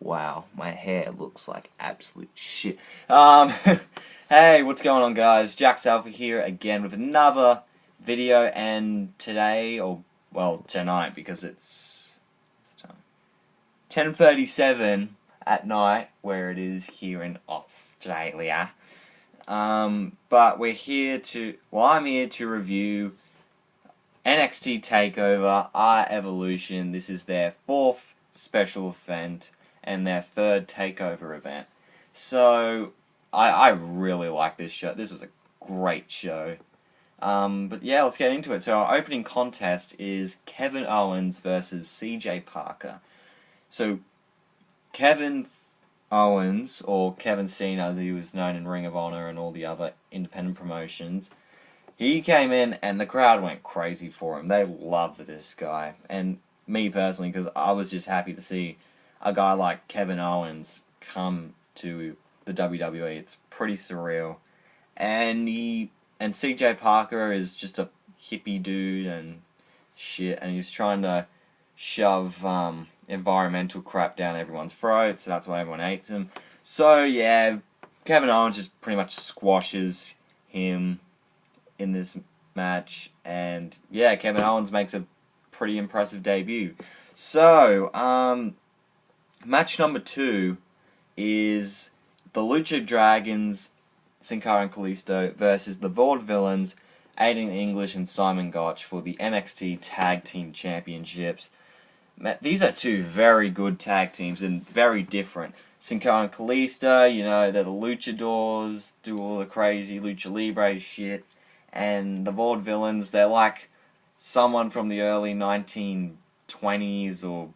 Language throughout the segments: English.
Wow, my hair looks like absolute shit. Hey, what's going on, guys? Jack's Alpha here again with another video, and today, or well, tonight, because it's 10:37 at night where it is here in Australia. But we're here to, I'm here to review NXT Takeover, our Evolution. This is their 4th special event and their 3rd takeover event. So I really like this show. This was a great show. But yeah, let's get into it. So our opening contest is Kevin Owens versus CJ Parker. So Kevin Owens, or Kevin Cena as he was known in Ring of Honor and all the other independent promotions, he came in and the crowd went crazy for him. They loved this guy. And me personally, because I was just happy to see a guy like Kevin Owens come to the WWE. It's pretty surreal. And CJ Parker is just a hippie dude and shit, and he's trying to shove environmental crap down everyone's throat, so that's why everyone hates him. So yeah, Kevin Owens just pretty much squashes him in this match, and yeah, Kevin Owens makes a pretty impressive debut. So, match number 2 is the Lucha Dragons, Sin Cara and Kalisto, versus the Vaudevillians, Adrian English and Simon Gotch, for the NXT Tag Team Championships. These are two very good tag teams and very different. Sin Cara and Kalisto, you know, they're the luchadors, do all the crazy lucha libre shit. And the Vaudevillians, they're like someone from the early 1920s or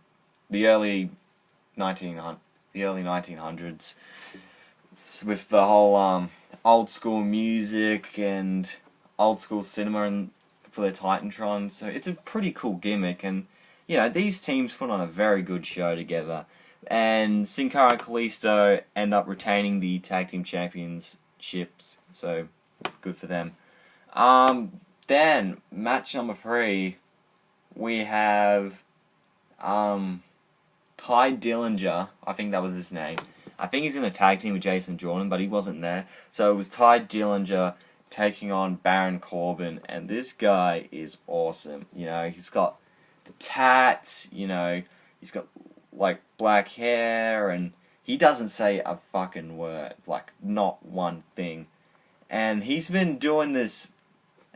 the early 1900s, with the whole old school music and old school cinema and for their Titantron. So it's a pretty cool gimmick, and you know, these teams put on a very good show together. And Sin Cara and Kalisto end up retaining the Tag Team Championships, so good for them. Then, match number 3, we have Ty Dillinger, I think that was his name. I think he's in a tag team with Jason Jordan, but he wasn't there. So it was Ty Dillinger taking on Baron Corbin, and this guy is awesome. You know, he's got the tats, you know, he's got like black hair, and he doesn't say a fucking word, like not one thing. And he's been doing this,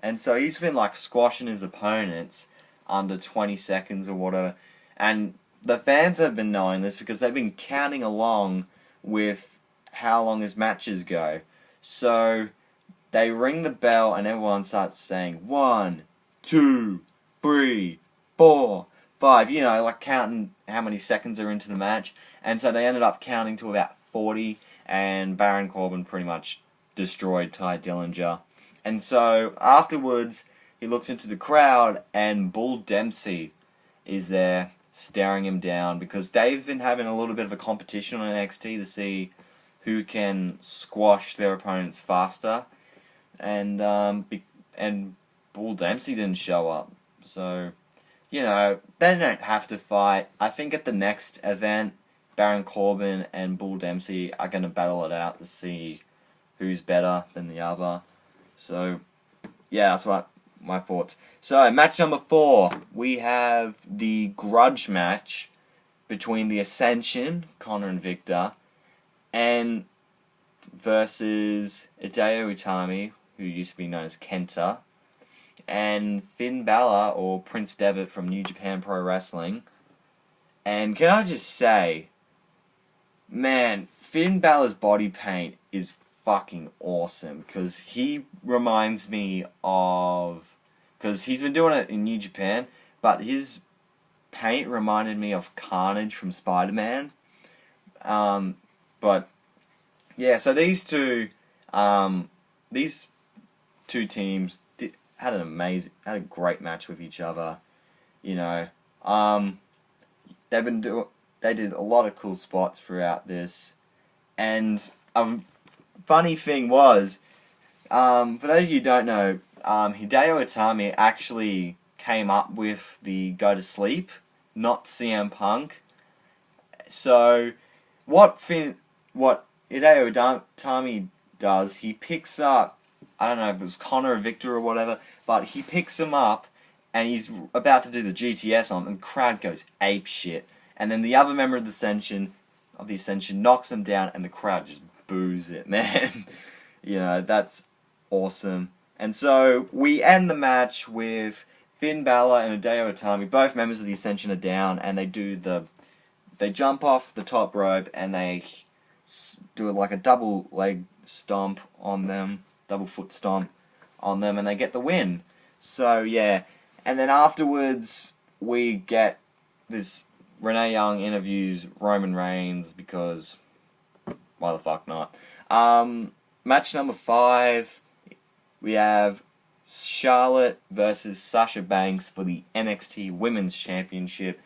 and so he's been like squashing his opponents under 20 seconds or whatever. And the fans have been knowing this because they've been counting along with how long his matches go. So they ring the bell and everyone starts saying 1, 2, 3, 4, 5, you know, like counting how many seconds are into the match. And so they ended up counting to about 40, and Baron Corbin pretty much destroyed Ty Dillinger. And so afterwards, he looks into the crowd, and Bull Dempsey is there staring him down, because they've been having a little bit of a competition on NXT to see who can squash their opponents faster. And Bull Dempsey didn't show up. So, you know, they don't have to fight. I think at the next event, Baron Corbin and Bull Dempsey are going to battle it out to see who's better than the other. So, yeah, that's what my thoughts. So, match number 4, we have the grudge match between the Ascension, Connor and Victor, and versus Hideo Itami, who used to be known as Kenta, and Finn Bálor, or Prince Devitt from New Japan Pro Wrestling. And can I just say, man, Finn Bálor's body paint is fucking awesome, because he reminds me of, because he's been doing it in New Japan, but his paint reminded me of Carnage from Spider-Man. But yeah, so these two teams had a great match with each other. You know, they did a lot of cool spots throughout this, and funny thing was, for those of you who don't know, Hideo Itami actually came up with the Go to Sleep, not CM Punk. So what Hideo Itami does, he picks up, I don't know if it was Connor or Victor or whatever, but he picks him up and he's about to do the GTS on him, and the crowd goes ape shit. And then the other member of the Ascension knocks him down, and the crowd just boos it, man. You know, that's awesome. And so we end the match with Finn Balor and Hideo Itami. Both members of the Ascension are down, and they jump off the top rope and they do like a double leg stomp on them, double foot stomp on them, and they get the win. So yeah, and then afterwards we get this. Renee Young interviews Roman Reigns because why the fuck not? Match number 5, we have Charlotte versus Sasha Banks for the NXT Women's Championship.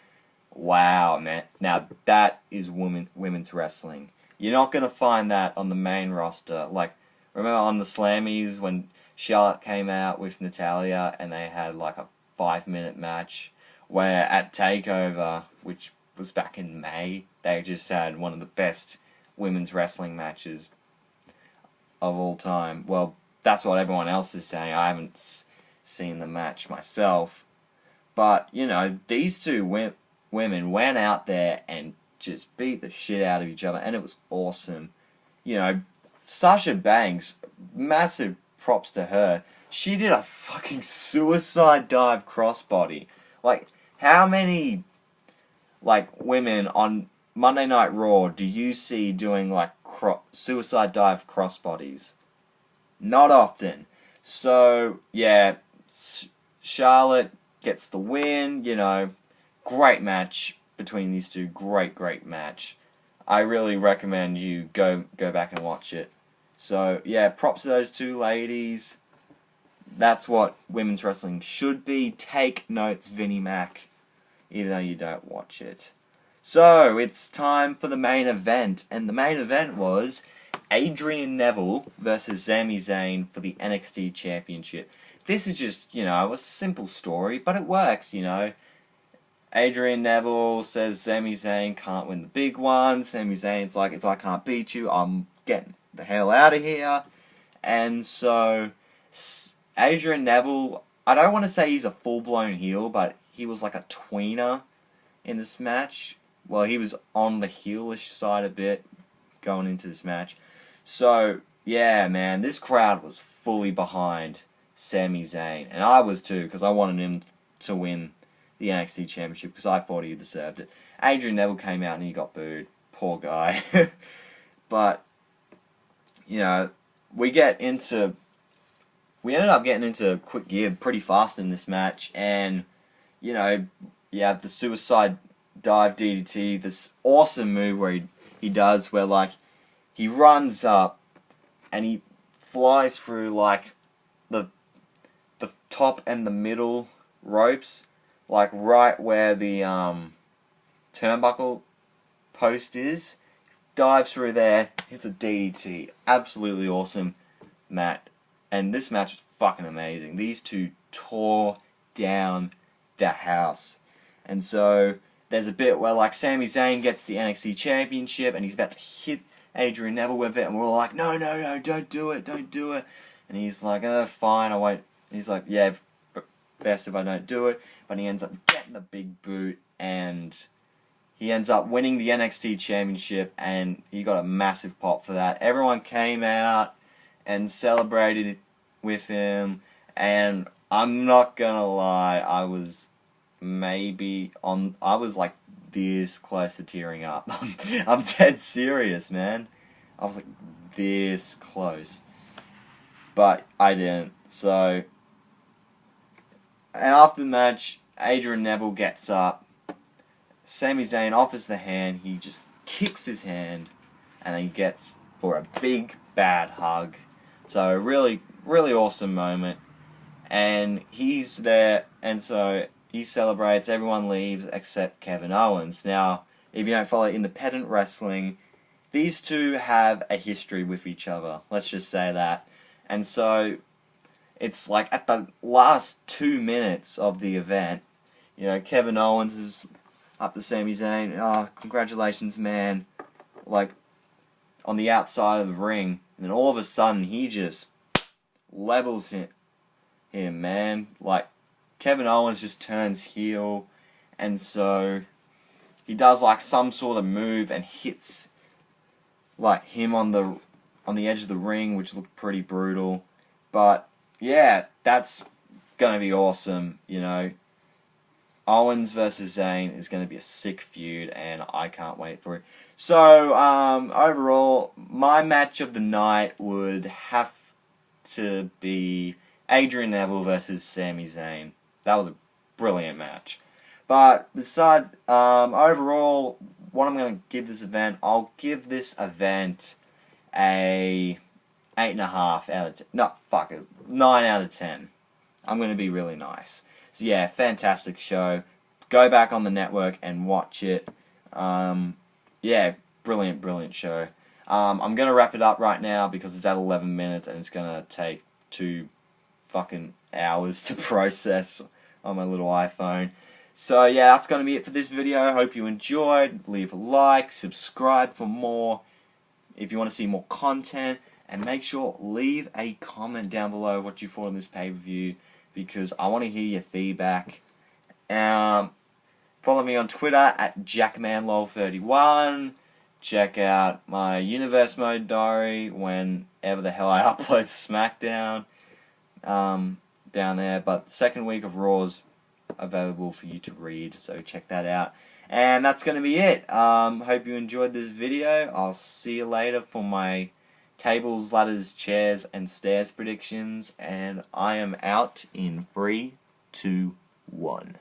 Wow, man. Now that is women's wrestling. You're not going to find that on the main roster. Like, remember on the Slammies when Charlotte came out with Natalya and they had like a 5-minute match, where at TakeOver, which was back in May, they just had one of the best women's wrestling matches of all time. Well, that's what everyone else is saying. I haven't seen the match myself. But, you know, these two women went out there and just beat the shit out of each other, and it was awesome. You know, Sasha Banks, massive props to her. She did a fucking suicide dive crossbody. Like, how many, like, women on Monday Night Raw do you see doing, like, suicide dive crossbodies? Not often. So, yeah, Charlotte gets the win, you know. Great match between these two. Great match. I really recommend you go back and watch it. So, yeah, props to those two ladies. That's what women's wrestling should be. Take notes, Vinnie Mac, even though you don't watch it. So, it's time for the main event. And the main event was Adrian Neville versus Sami Zayn for the NXT Championship. This is just, you know, a simple story, but it works, you know. Adrian Neville says Sami Zayn can't win the big one. Sami Zayn's like, if I can't beat you, I'm getting the hell out of here. And so Adrian Neville, I don't want to say he's a full-blown heel, but he was like a tweener in this match. Well, he was on the heelish side a bit going into this match. So, yeah, man, this crowd was fully behind Sami Zayn. And I was too, because I wanted him to win the NXT Championship, because I thought he deserved it. Adrian Neville came out and he got booed. Poor guy. But, you know, we ended up getting into quick gear pretty fast in this match, and, you know, you have the suicide dive DDT, this awesome move where he does, where, like, he runs up and he flies through, like, the top and the middle ropes, like, right where the turnbuckle post is, dives through there, hits a DDT. Absolutely awesome match. And this match was fucking amazing. These two tore down the house. And so there's a bit where, like, Sami Zayn gets the NXT Championship and he's about to hit Adrian Neville with it, and we're all like, no, don't do it. And he's like, fine, I won't. He's like, yeah, best if I don't do it. But he ends up getting the big boot, and he ends up winning the NXT Championship, and he got a massive pop for that. Everyone came out and celebrated it with him, and I'm not gonna lie, I was like this close to tearing up. I'm dead serious, man. I was like this close, but I didn't. So, and after the match, Adrian Neville gets up, Sami Zayn offers the hand, he just kicks his hand, and then he gets for a big bad hug. So really awesome moment, and he's there, and so he celebrates, everyone leaves except Kevin Owens. Now, if you don't follow independent wrestling, these two have a history with each other, let's just say that. And so, it's like at the last 2 minutes of the event, you know, Kevin Owens is up to Sami Zayn, oh, congratulations, man, like on the outside of the ring, and then all of a sudden he just levels him, man. Like, Kevin Owens just turns heel, and so he does like some sort of move and hits like him on the edge of the ring, which looked pretty brutal. But yeah, that's gonna be awesome, you know. Owens versus Zayn is going to be a sick feud, and I can't wait for it. So, overall, my match of the night would have to be Adrian Neville versus Sami Zayn. That was a brilliant match. But besides, overall, what I'm going to give this event, I'll give this event a 8.5 out of 10. No, fuck it, 9 out of 10. I'm going to be really nice. So yeah, fantastic show. Go back on the network and watch it. Yeah, brilliant show. I'm going to wrap it up right now because it's at 11 minutes and it's going to take 2 fucking hours to process on my little iPhone. So yeah, that's going to be it for this video. Hope you enjoyed. Leave a like, subscribe for more if you want to see more content, and make sure leave a comment down below what you thought of this pay-per-view, because I want to hear your feedback. Follow me on Twitter at jackmanlol31. Check out my Universe Mode diary whenever the hell I upload SmackDown down there. But the second week of Raw's available for you to read, so check that out. And that's going to be it. Hope you enjoyed this video. I'll see you later for my tables, ladders, chairs, and stairs predictions. And I am out in 3, 2, 1.